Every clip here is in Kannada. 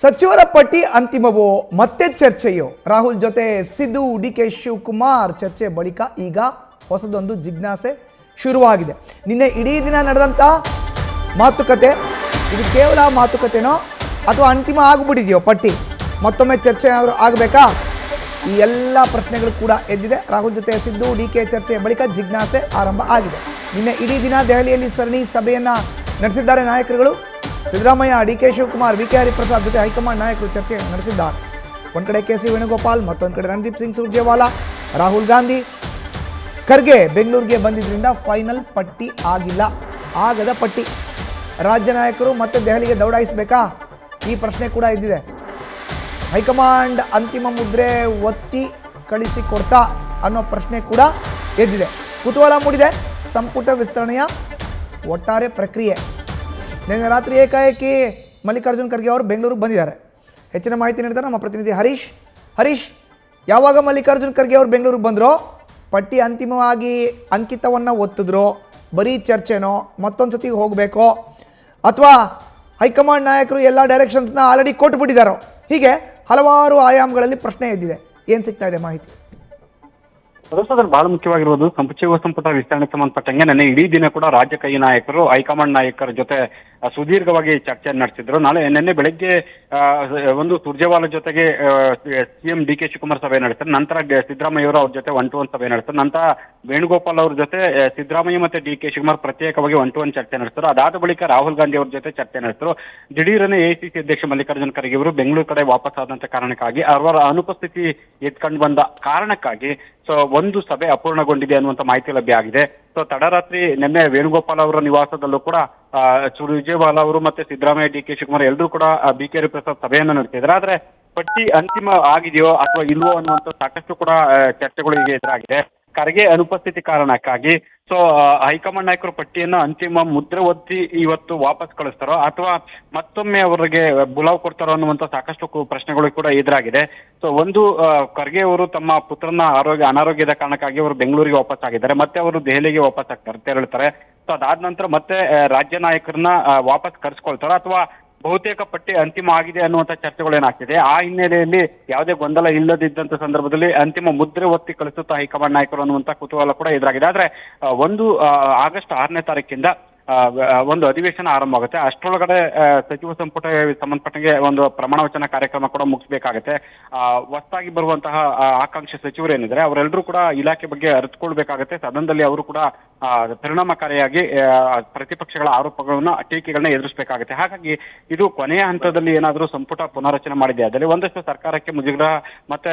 ಸಚಿವರ ಪಟ್ಟಿ ಅಂತಿಮವೋ ಮತ್ತೆ ಚರ್ಚೆಯೋ? ರಾಹುಲ್ ಜೊತೆ ಸಿದ್ದು, ಡಿ.ಕೆ. ಶಿವಕುಮಾರ್ ಚರ್ಚೆ ಬಳಿಕ ಈಗ ಹೊಸದೊಂದು ಜಿಜ್ಞಾಸೆ ಶುರುವಾಗಿದೆ. ನಿನ್ನೆ ಇಡೀ ದಿನ ನಡೆದಂಥ ಮಾತುಕತೆ, ಇದು ಕೇವಲ ಮಾತುಕತೆನೋ ಅಥವಾ ಅಂತಿಮ ಆಗಿಬಿಟ್ಟಿದೆಯೋ ಪಟ್ಟಿ? ಮತ್ತೊಮ್ಮೆ ಚರ್ಚೆ ಏನಾದರೂ ಆಗಬೇಕಾ? ಈ ಎಲ್ಲ ಪ್ರಶ್ನೆಗಳು ಕೂಡ ಎದ್ದಿದೆ. ರಾಹುಲ್ ಜೊತೆ ಸಿದ್ದು, ಡಿ.ಕೆ. ಚರ್ಚೆ ಬಳಿಕ ಜಿಜ್ಞಾಸೆ ಆರಂಭ ಆಗಿದೆ. ನಿನ್ನೆ ಇಡೀ ದಿನ ದೆಹಲಿಯಲ್ಲಿ ಸರಣಿ ಸಭೆಯನ್ನು ನಡೆಸಿದ್ದಾರೆ ನಾಯಕರುಗಳು. ಸಿದ್ದರಾಮಯ್ಯ, ಡಿ.ಕೆ. ಶಿವಕುಮಾರ್, ವಿ.ಕೆ. ಹರಿಪ್ರಸಾದ್ ಜೊತೆ ಹೈಕಮಾಂಡ್ ನಾಯಕರು ಚರ್ಚೆ ನಡೆಸಿದ್ದಾರೆ. ಒಂದು ಕಡೆ ಕೆ.ಸಿ. ವೇಣುಗೋಪಾಲ್, ಮತ್ತೊಂದು ಕಡೆ ರಣದೀಪ್ ಸಿಂಗ್ ಸುರ್ಜೇವಾಲಾ, ರಾಹುಲ್ ಗಾಂಧಿ, ಖರ್ಗೆ ಬೆಂಗಳೂರಿಗೆ ಬಂದಿದ್ದರಿಂದ ಫೈನಲ್ ಪಟ್ಟಿ ಆಗಿಲ್ಲ. ಆಗದ ಪಟ್ಟಿ ರಾಜ್ಯ ನಾಯಕರು ಮತ್ತೆ ದೆಹಲಿಗೆ ದೌಡಾಯಿಸಬೇಕಾ? ಈ ಪ್ರಶ್ನೆ ಕೂಡ ಇದ್ದಿದೆ. ಹೈಕಮಾಂಡ್ ಅಂತಿಮ ಮುದ್ರೆ ಒತ್ತಿ ಕಳಿಸಿಕೊಡ್ತಾ ಅನ್ನೋ ಪ್ರಶ್ನೆ ಕೂಡ ಎದ್ದಿದೆ. ಕುತೂಹಲ ಮೂಡಿದೆ ಸಂಪುಟ ವಿಸ್ತರಣೆಯ ಒಟ್ಟಾರೆ ಪ್ರಕ್ರಿಯೆ. ನಿನ್ನೆ ರಾತ್ರಿ ಏಕಾಏಕಿ ಮಲ್ಲಿಕಾರ್ಜುನ್ ಖರ್ಗೆ ಅವರು ಬೆಂಗಳೂರಿಗೆ ಬಂದಿದ್ದಾರೆ. ಹೆಚ್ಚಿನ ಮಾಹಿತಿ ನೀಡ್ತಾರೆ ನಮ್ಮ ಪ್ರತಿನಿಧಿ ಹರೀಶ್, ಯಾವಾಗ ಮಲ್ಲಿಕಾರ್ಜುನ್ ಖರ್ಗೆ ಅವರು ಬೆಂಗಳೂರಿಗೆ ಬಂದರೋ, ಪಟ್ಟಿ ಅಂತಿಮವಾಗಿ ಅಂಕಿತವನ್ನು ಒತ್ತಿದ್ರೋ, ಬರೀ ಚರ್ಚೆನೋ, ಮತ್ತೊಂದು ಸತಿ ಹೋಗಬೇಕೋ, ಅಥವಾ ಹೈಕಮಾಂಡ್ ನಾಯಕರು ಎಲ್ಲ ಡೈರೆಕ್ಷನ್ಸ್ನ ಆಲ್ರೆಡಿ ಕೊಟ್ಟುಬಿಟ್ಟಿದ್ದಾರೋ? ಹೀಗೆ ಹಲವಾರು ಆಯಾಮಗಳಲ್ಲಿ ಪ್ರಶ್ನೆ ಎದ್ದಿದೆ. ಏನು ಸಿಗ್ತಾ ಇದೆ ಮಾಹಿತಿ? ಅದರಲ್ಲಿ ಬಹಳ ಮುಖ್ಯವಾಗಿರುವುದು ಸಚಿವ ಸಂಪುಟ ವಿಸ್ತರಣೆಗೆ ಸಂಬಂಧಪಟ್ಟಂಗೆ ನೆನ್ನೆ ಇಡೀ ದಿನ ಕೂಡ ರಾಜ್ಯ ಕೈ ನಾಯಕರು ಹೈಕಮಾಂಡ್ ನಾಯಕರ ಜೊತೆ ಸುದೀರ್ಘವಾಗಿ ಚರ್ಚೆ ನಡೆಸಿದ್ರು. ನಿನ್ನೆ ಬೆಳಗ್ಗೆ ಒಂದು ಸುರ್ಜೇವಾಲಾ ಜೊತೆಗೆ ಸಿಎಂ ಡಿ.ಕೆ. ಶಿವಕುಮಾರ್ ಸಭೆ ನಡೆಸ್ತಾರೆ. ನಂತರ ಸಿದ್ದರಾಮಯ್ಯ ಅವರು ಅವ್ರ ಜೊತೆ 1-to-1 ಸಭೆ ನಡೆಸ್ತಾರೆ. ನಂತರ ವೇಣುಗೋಪಾಲ್ ಅವ್ರ ಜೊತೆ ಸಿದ್ದರಾಮಯ್ಯ ಮತ್ತೆ ಡಿ.ಕೆ. ಶಿವಕುಮಾರ್ ಪ್ರತ್ಯೇಕವಾಗಿ 1-to-1 ಚರ್ಚೆ ನಡೆಸ್ತಾರೆ. ಅದಾದ ಬಳಿಕ ರಾಹುಲ್ ಗಾಂಧಿ ಅವ್ರ ಜೊತೆ ಚರ್ಚೆ ನಡೆಸಿದ್ರು. ದಿಢೀರನೆ ಎಐಸಿಸಿ ಅಧ್ಯಕ್ಷ ಮಲ್ಲಿಕಾರ್ಜುನ್ ಖರ್ಗೆ ಅವರು ಬೆಂಗಳೂರು ಕಡೆ ವಾಪಸ್ ಆದಂತ ಕಾರಣಕ್ಕಾಗಿ ಅವರ ಅನುಪಸ್ಥಿತಿ ಎತ್ಕೊಂಡು ಬಂದ ಕಾರಣಕ್ಕಾಗಿ ಒಂದು ಸಭೆ ಅಪೂರ್ಣಗೊಂಡಿದೆ ಅನ್ನುವಂತ ಮಾಹಿತಿ ಲಭ್ಯ ಆಗಿದೆ. ತಡರಾತ್ರಿ ನಿನ್ನೆ ವೇಣುಗೋಪಾಲ್ ಅವರ ನಿವಾಸದಲ್ಲೂ ಕೂಡ ಸುರ್ಜೇವಾಲಾ ಅವರು ಮತ್ತೆ ಸಿದ್ದರಾಮಯ್ಯ, ಡಿ.ಕೆ. ಶಿವಕುಮಾರ್ ಎಲ್ಲರೂ ಕೂಡ ವಿ.ಕೆ. ಹರಿಪ್ರಸಾದ್ ಸಭೆಯನ್ನು ನಡೆಸಿದ್ದಾರೆ. ಆದ್ರೆ ಪಟ್ಟಿ ಅಂತಿಮ ಆಗಿದೆಯೋ ಅಥವಾ ಇಲ್ವೋ ಅನ್ನುವಂಥ ಸಾಕಷ್ಟು ಕೂಡ ಚರ್ಚೆಗಳು ಈಗ ಎದುರಾಗಿದೆ. ಖರ್ಗೆ ಅನುಪಸ್ಥಿತಿ ಕಾರಣಕ್ಕಾಗಿ ಹೈಕಮಾಂಡ್ ನಾಯಕರು ಪಟ್ಟಿಯನ್ನು ಅಂತಿಮ ಮುದ್ರೆ ಒತ್ತಿ ಇವತ್ತು ವಾಪಸ್ ಕಳಿಸ್ತಾರೋ ಅಥವಾ ಮತ್ತೊಮ್ಮೆ ಅವರಿಗೆ ಬುಲಾವ್ ಕೊಡ್ತಾರೋ ಅನ್ನುವಂಥ ಸಾಕಷ್ಟು ಪ್ರಶ್ನೆಗಳು ಕೂಡ ಎದುರಾಗಿದೆ. ಒಂದು ಖರ್ಗೆ ಅವರು ತಮ್ಮ ಪುತ್ರನ ಅನಾರೋಗ್ಯದ ಕಾರಣಕ್ಕಾಗಿ ಅವರು ಬೆಂಗಳೂರಿಗೆ ವಾಪಸ್ ಆಗಿದ್ದಾರೆ. ಮತ್ತೆ ಅವರು ದೆಹಲಿಗೆ ವಾಪಸ್ ತೆರಳುತ್ತಾರೆ. ಅದಾದ ನಂತರ ಮತ್ತೆ ರಾಜ್ಯ ನಾಯಕರನ್ನ ವಾಪಸ್ ಕರೆಸ್ಕೊಳ್ತಾರೋ ಅಥವಾ ಬಹುತೇಕ ಪಟ್ಟಿ ಅಂತಿಮ ಆಗಿದೆ ಅನ್ನುವಂಥ ಚರ್ಚೆಗಳು ಏನಾಗ್ತಿದೆ. ಆ ಹಿನ್ನೆಲೆಯಲ್ಲಿ ಯಾವುದೇ ಗೊಂದಲ ಇಲ್ಲದಿದ್ದಂತ ಸಂದರ್ಭದಲ್ಲಿ ಅಂತಿಮ ಮುದ್ರೆ ಒತ್ತಿ ಕಳಿಸುತ್ತಾ ಹೈಕಮಾಂಡ್ ನಾಯಕರು ಅನ್ನುವಂಥ ಕುತೂಹಲ ಕೂಡ ಎದುರಾಗಿದೆ. ಆದ್ರೆ ಆಗಸ್ಟ್ 6ನೇ ತಾರೀಕಿಂದ ಒಂದು ಅಧಿವೇಶನ ಆರಂಭ ಆಗುತ್ತೆ. ಅಷ್ಟರೊಳಗಡೆ ಸಚಿವ ಸಂಪುಟ ಸಂಬಂಧಪಟ್ಟಂಗೆ ಒಂದು ಪ್ರಮಾಣ ವಚನ ಕಾರ್ಯಕ್ರಮ ಕೂಡ ಮುಗಿಸ್ಬೇಕಾಗತ್ತೆ. ಹೊಸದಾಗಿ ಬರುವಂತಹ ಆಕಾಂಕ್ಷಿ ಸಚಿವರು ಏನಿದ್ದಾರೆ ಅವರೆಲ್ಲರೂ ಕೂಡ ಇಲಾಖೆ ಬಗ್ಗೆ ಅರಿತುಕೊಳ್ಬೇಕಾಗತ್ತೆ. ಸದನದಲ್ಲಿ ಅವರು ಕೂಡ ಪರಿಣಾಮಕಾರಿಯಾಗಿ ಪ್ರತಿಪಕ್ಷಗಳ ಆರೋಪಗಳನ್ನ, ಟೀಕೆಗಳನ್ನ ಎದುರಿಸಬೇಕಾಗುತ್ತೆ. ಹಾಗಾಗಿ ಇದು ಕೊನೆಯ ಹಂತದಲ್ಲಿ ಏನಾದರೂ ಸಂಪುಟ ಪುನರ್ರಚನೆ ಮಾಡಿದೆ ಅದರಲ್ಲಿ ಒಂದಷ್ಟು ಸರ್ಕಾರಕ್ಕೆ ಮುಜುಗರ ಮತ್ತೆ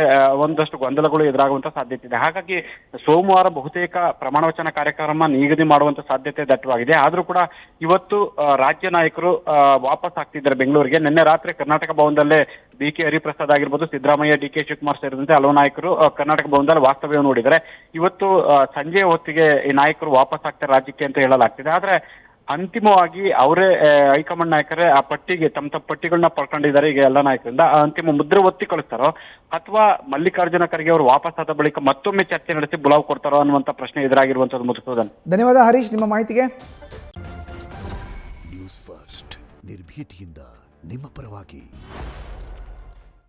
ಒಂದಷ್ಟು ಗೊಂದಲಗಳು ಎದುರಾಗುವಂತ ಸಾಧ್ಯತೆ ಇದೆ. ಹಾಗಾಗಿ ಸೋಮವಾರ ಬಹುತೇಕ ಪ್ರಮಾಣ ವಚನ ಕಾರ್ಯಕ್ರಮ ನಿಗದಿ ಮಾಡುವಂತ ಸಾಧ್ಯತೆ ದಟ್ಟವಾಗಿದೆ. ಆದ್ರೂ ಕೂಡ ಇವತ್ತು ರಾಜ್ಯ ನಾಯಕರು ವಾಪಸ್ ಆಗ್ತಿದ್ದಾರೆ ಬೆಂಗಳೂರಿಗೆ. ನಿನ್ನೆ ರಾತ್ರಿ ಕರ್ನಾಟಕ ಭವನದಲ್ಲೇ ವಿ.ಕೆ. ಹರಿಪ್ರಸಾದ್ ಆಗಿರ್ಬೋದು, ಸಿದ್ದರಾಮಯ್ಯ, ಡಿ.ಕೆ. ಶಿವಕುಮಾರ್ ಸೇರಿದಂತೆ ಹಲವು ನಾಯಕರು ಕರ್ನಾಟಕ ಭವನದಲ್ಲಿ ವಾಸ್ತವ್ಯ ನೋಡಿದ್ದಾರೆ. ಇವತ್ತು ಸಂಜೆ ಹೊತ್ತಿಗೆ ಈ ನಾಯಕರು ವಾಪಸ್ ಆಗ್ತಾರೆ ರಾಜ್ಯಕ್ಕೆ ಅಂತ ಹೇಳಲಾಗ್ತಿದೆ. ಆದ್ರೆ ಅಂತಿಮವಾಗಿ ಅವರೇ ಹೈಕಮಾಂಡ್ ನಾಯಕರೇ ಆ ಪಟ್ಟಿಗೆ ತಮ್ಮ ಪಟ್ಟಿಗಳನ್ನ ಪಡ್ಕೊಂಡಿದ್ದಾರೆ. ಈಗ ಎಲ್ಲ ನಾಯಕರಿಂದ ಅಂತಿಮ ಮುದ್ರೆ ಒತ್ತಿ ಕಳಿಸ್ತಾರೋ ಅಥವಾ ಮಲ್ಲಿಕಾರ್ಜುನ ಖರ್ಗೆ ಅವರು ವಾಪಸ್ ಆದ ಬಳಿಕ ಮತ್ತೊಮ್ಮೆ ಚರ್ಚೆ ನಡೆಸಿ ಬುಲಾವ್ ಕೊಡ್ತಾರೋ ಅನ್ನುವಂಥ ಪ್ರಶ್ನೆ ಎದುರಾಗಿರುವಂತದ್ದು ಮುಗಿಸೋದನ್ನು. ಧನ್ಯವಾದ ಹರೀಶ್ ನಿಮ್ಮ ಮಾಹಿತಿಗೆ. ನ್ಯೂಸ್ ಫಸ್ಟ್ ನಿರ್ಭೀತಿಯಿಂದ ನಿಮ್ಮ ಪರವಾಗಿ.